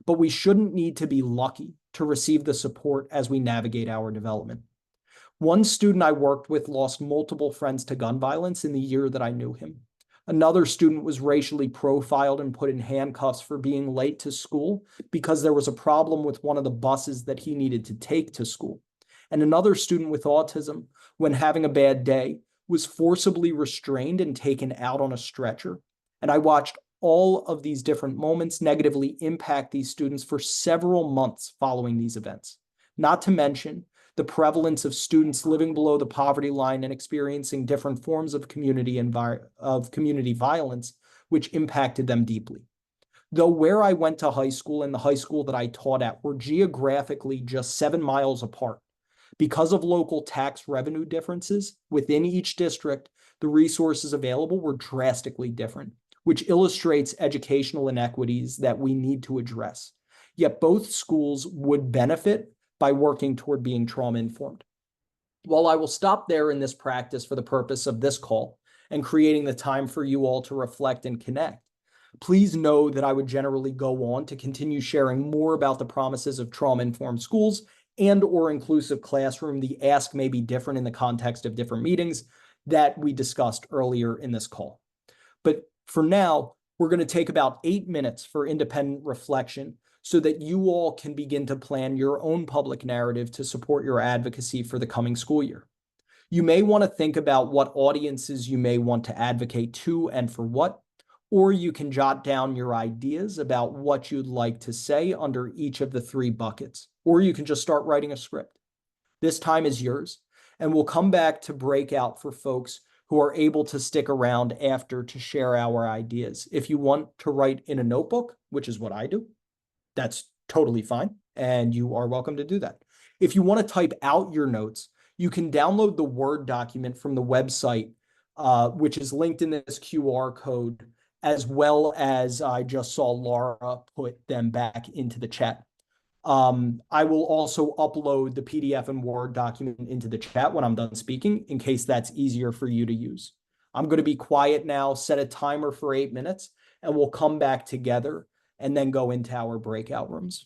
But we shouldn't need to be lucky to receive the support as we navigate our development. One student I worked with lost multiple friends to gun violence in the year that I knew him. Another student was racially profiled and put in handcuffs for being late to school because there was a problem with one of the buses that he needed to take to school. And another student with autism, when having a bad day, was forcibly restrained and taken out on a stretcher. And I watched all of these different moments negatively impact these students for several months following these events. Not to mention the prevalence of students living below the poverty line and experiencing different forms of community violence, which impacted them deeply. Though where I went to high school and the high school that I taught at were geographically just 7 miles apart, because of local tax revenue differences within each district, the resources available were drastically different, which illustrates educational inequities that we need to address. Yet both schools would benefit by working toward being trauma-informed. While I will stop there in this practice for the purpose of this call and creating the time for you all to reflect and connect, please know that I would generally go on to continue sharing more about the promises of trauma-informed schools and or inclusive classroom. The ask may be different in the context of different meetings that we discussed earlier in this call. But for now, we're going to take about 8 minutes for independent reflection so that you all can begin to plan your own public narrative to support your advocacy for the coming school year. You may want to think about what audiences you may want to advocate to and for what, or you can jot down your ideas about what you'd like to say under each of the 3 buckets, or you can just start writing a script. This time is yours, and we'll come back to breakout for folks who are able to stick around after to share our ideas. If you want to write in a notebook, which is what I do, that's totally fine, and you are welcome to do that. If you want to type out your notes, you can download the Word document from the website, which is linked in this QR code, as well as I just saw Laura put them back into the chat. I will also upload the PDF and Word document into the chat when I'm done speaking, in case that's easier for you to use. I'm going to be quiet now, set a timer for 8 minutes, and we'll come back together and then go into our breakout rooms.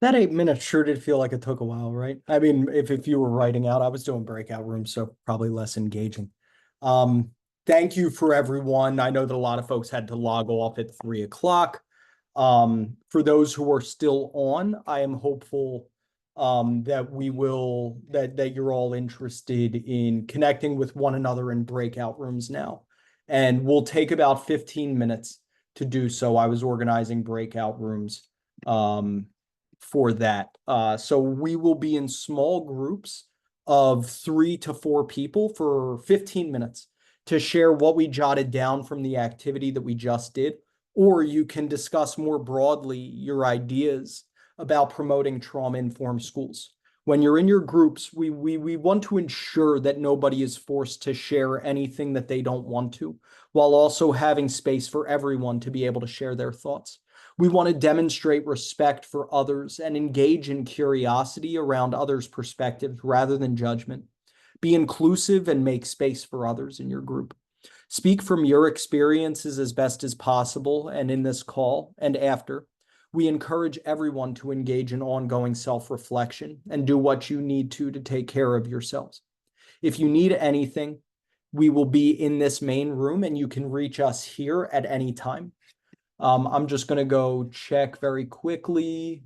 That 8 minutes sure did feel like it took a while, right? I mean, if you were writing out, I was doing breakout rooms, so probably less engaging. Um, Thank you for everyone. I know that a lot of folks had to log off at 3 o'clock. For those who are still on, I am hopeful that that you're all interested in connecting with one another in breakout rooms now. And we'll take about 15 minutes to do so. I was organizing breakout rooms. For that. So we will be in small groups of 3 to 4 people for 15 minutes to share what we jotted down from the activity that we just did, or you can discuss more broadly your ideas about promoting trauma-informed schools. When you're in your groups, we want to ensure that nobody is forced to share anything that they don't want to, while also having space for everyone to be able to share their thoughts. We want to demonstrate respect for others and engage in curiosity around others' perspectives rather than judgment. Be inclusive and make space for others in your group. Speak from your experiences as best as possible, and in this call and after, we encourage everyone to engage in ongoing self-reflection and do what you need to take care of yourselves. If you need anything, we will be in this main room and you can reach us here at any time. I'm just going to go check very quickly.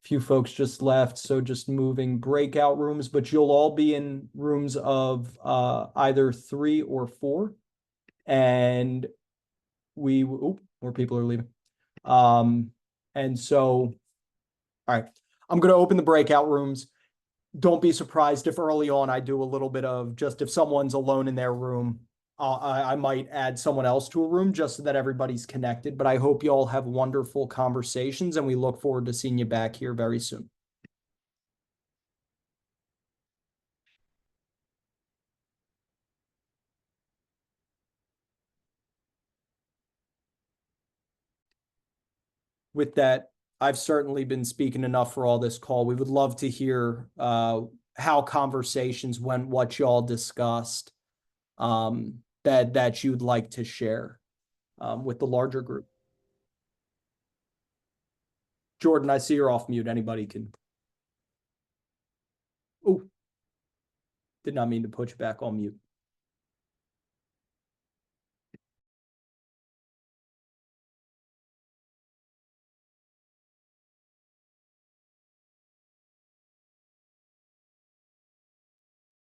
A few folks just left, so just moving breakout rooms, but you'll all be in rooms of either 3 or 4. And more people are leaving. And so, all right, I'm going to open the breakout rooms. Don't be surprised if early on I do a little bit of just if someone's alone in their room, I might add someone else to a room just so that everybody's connected. But I hope you all have wonderful conversations and we look forward to seeing you back here very soon. With that, I've certainly been speaking enough for all this call. We would love to hear how conversations went, what y'all discussed, that you'd like to share with the larger group. Jordan, I see you're off mute. Anybody can. Oh, did not mean to put you back on mute.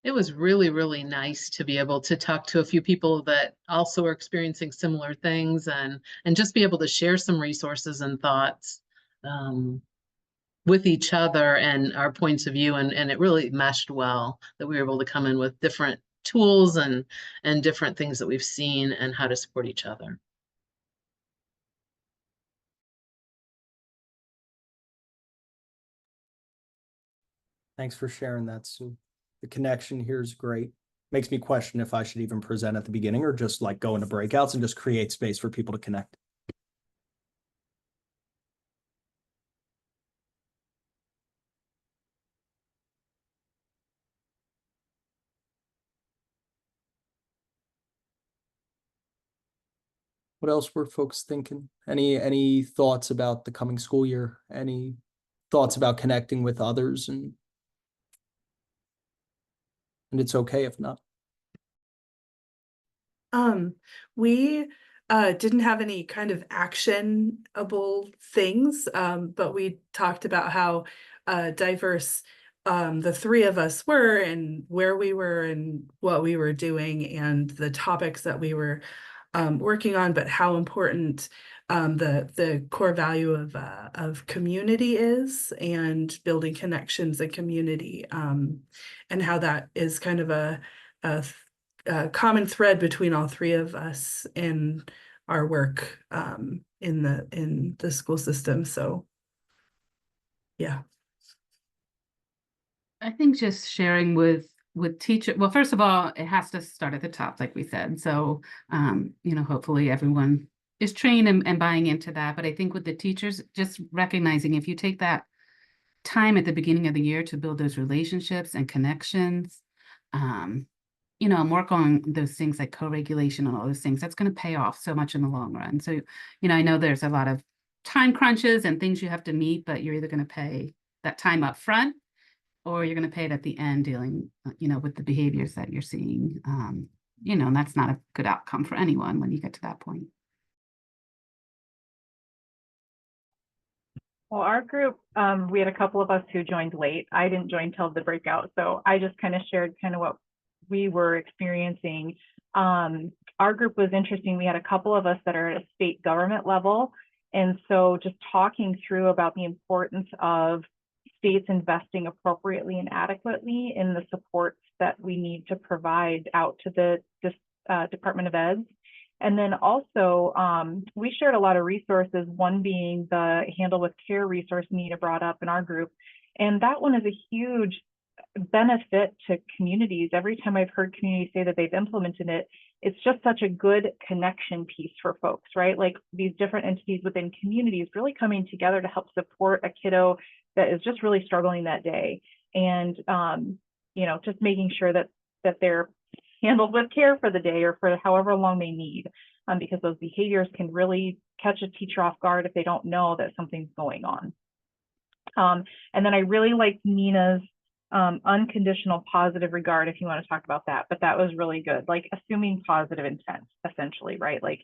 It was really, really nice to be able to talk to a few people that also are experiencing similar things and just be able to share some resources and thoughts with each other and our points of view. And it really meshed well that we were able to come in with different tools and different things that we've seen and how to support each other. Thanks for sharing that, Sue. The connection here is great. Makes me question if I should even present at the beginning or just like go into breakouts and just create space for people to connect. What else were folks thinking? Any thoughts about the coming school year? Any thoughts about connecting with others? And it's okay if not. We didn't have any kind of actionable things, but we talked about how diverse the three of us were and where we were and what we were doing and the topics that we were working on, but how important the core value of community is and building connections and community, and how that is kind of a common thread between all three of us in our work in the school system. So yeah. I think just sharing with teacher, well, first of all, it has to start at the top, like we said. So, hopefully everyone is trained and buying into that. But I think with the teachers, just recognizing if you take that time at the beginning of the year to build those relationships and connections, work on those things like co-regulation and all those things, that's going to pay off so much in the long run. So, I know there's a lot of time crunches and things you have to meet, but you're either going to pay that time up front or you're going to pay it at the end dealing, with the behaviors that you're seeing. And that's not a good outcome for anyone when you get to that point. Well, our group, we had a couple of us who joined late. I didn't join till the breakout, so I just kind of shared kind of what we were experiencing. Our group was interesting. We had a couple of us that are at a state government level. And so just talking through about the importance of states investing appropriately and adequately in the supports that we need to provide out to the Department of Ed. And then also, we shared a lot of resources, one being the Handle with Care resource Nita brought up in our group. And that one is a huge benefit to communities. Every time I've heard communities say that they've implemented it, it's just such a good connection piece for folks, right? Like these different entities within communities really coming together to help support a kiddo that is just really struggling that day. And, just making sure that they're handled with care for the day or for however long they need, because those behaviors can really catch a teacher off guard if they don't know that something's going on. And then I really liked Nina's unconditional positive regard, if you want to talk about that, but that was really good. Like assuming positive intent, essentially, right? Like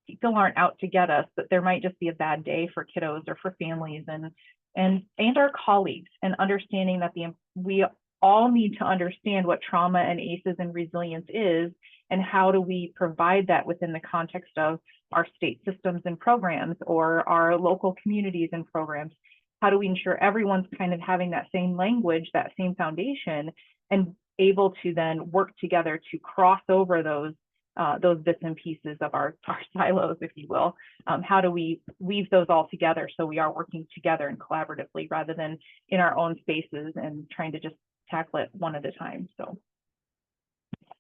people aren't out to get us, but there might just be a bad day for kiddos or for families and our colleagues, and understanding that we all need to understand what trauma and ACEs and resilience is, and how do we provide that within the context of our state systems and programs or our local communities and programs. How do we ensure everyone's kind of having that same language, that same foundation, and able to then work together to cross over those bits and pieces of our silos, if you will? How do we weave those all together so we are working together and collaboratively rather than in our own spaces and trying to just tackle it one at a time? So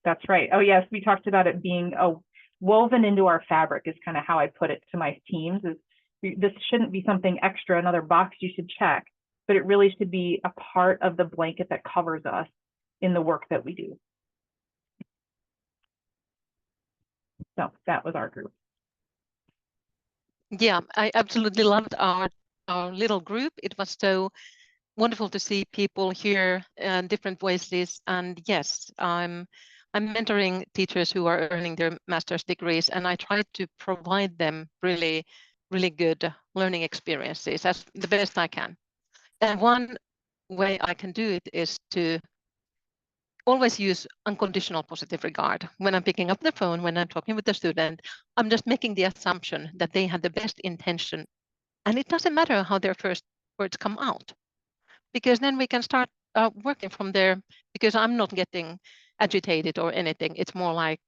that's right. Oh yes, we talked about it being woven into our fabric is kind of how I put it to my teams. This shouldn't be something extra, another box you should check, but it really should be a part of the blanket that covers us in the work that we do. So that was our group. Yeah, I absolutely loved our little group. It was so wonderful to see people here in different voices. And yes, I'm mentoring teachers who are earning their master's degrees, and I try to provide them really good learning experiences as the best I can. And one way I can do it is to always use unconditional positive regard. When I'm picking up the phone, when I'm talking with the student, I'm just making the assumption that they had the best intention. And it doesn't matter how their first words come out, because then we can start working from there, because I'm not getting agitated or anything. It's more like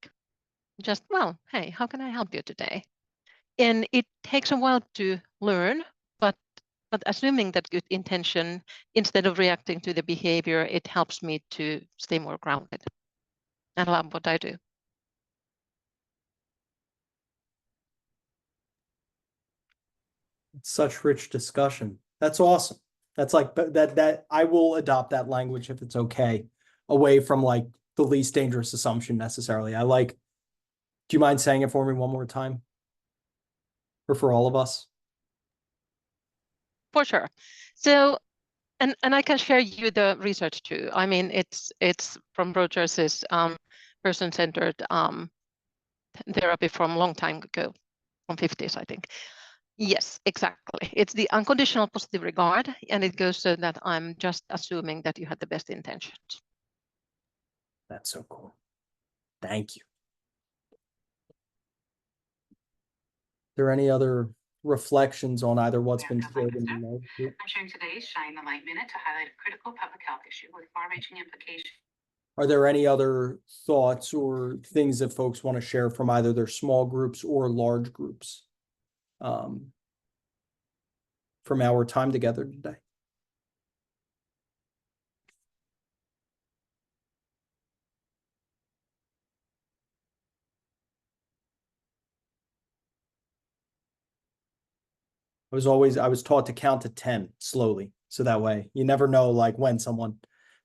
just, well, hey, how can I help you today? And it takes a while to learn, but assuming that good intention, instead of reacting to the behavior, it helps me to stay more grounded and love what I do. Such rich discussion. That's awesome. That's like that I will adopt that language if it's okay, away from like the least dangerous assumption necessarily. Do you mind saying it for me one more time? Or for all of us? For sure. So, and I can share you the research too. I mean, it's from Rogers's person-centered therapy from a long time ago, from 50s, I think. Yes, exactly. It's the unconditional positive regard, and it goes so that I'm just assuming that you had the best intentions. That's so cool. Thank you. Are there any other reflections on either what's been shared in the note? I'm sharing today's Shine the Light Minute to highlight a critical public health issue with far-reaching implications. Are there any other thoughts or things that folks want to share from either their small groups or large groups from our time together today? I was taught to count to 10 slowly. So that way you never know like when someone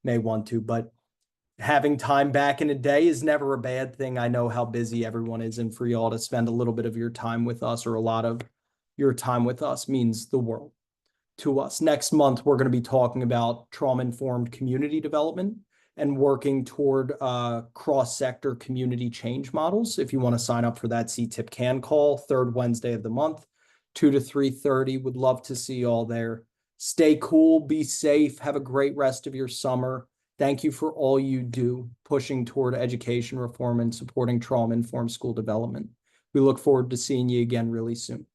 may want to, but having time back in a day is never a bad thing. I know how busy everyone is, and for y'all to spend a little bit of your time with us, or a lot of Your time with us means the world to us. Next month, we're going to be talking about trauma-informed community development and working toward cross-sector community change models. If you want to sign up for that CTIPP CAN call, third Wednesday of the month, 2 to 3:30. Would love to see you all there. Stay cool, be safe, have a great rest of your summer. Thank you for all you do, pushing toward education reform and supporting trauma-informed school development. We look forward to seeing you again really soon.